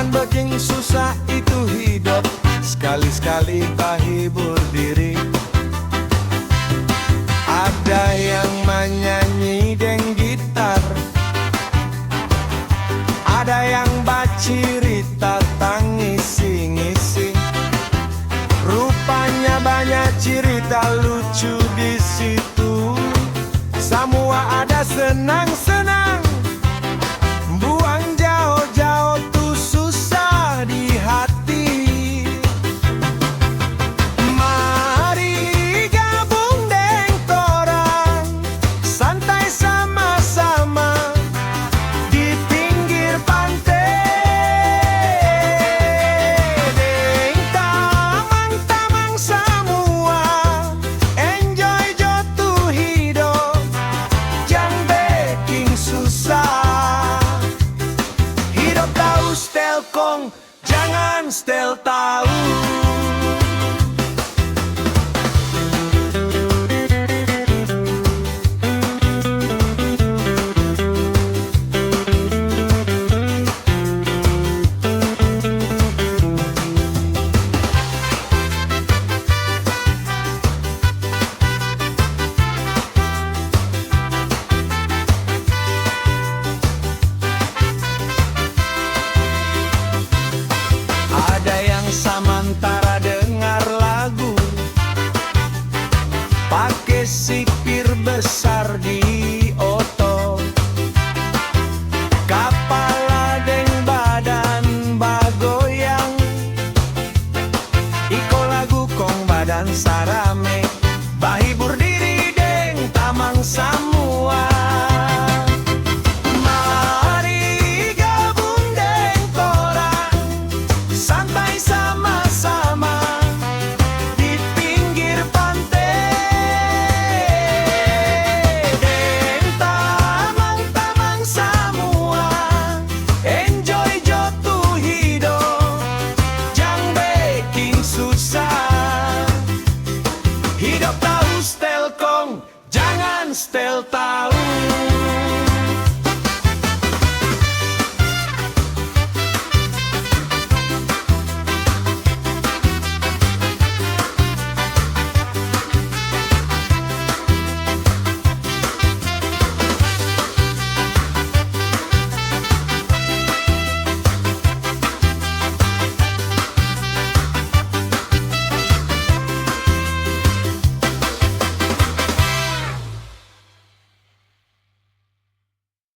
Jangan bikin susah itu hidup, sekali-sekali tak hibur diri. Ada yang menyanyi dengan gitar, ada yang bercerita tangisi-ngisi. Rupanya banyak cerita lucu di situ. Semua ada senang-senang, buang jauh-jauh tuh susah di hati. Mari gabung deng torang, santai sama-sama di pinggir pantai. Deng tamang-tamang semua, enjoy jo tuh hidup, jangan bikin susah. Hidup tahu setel kong, jangan setel tahu.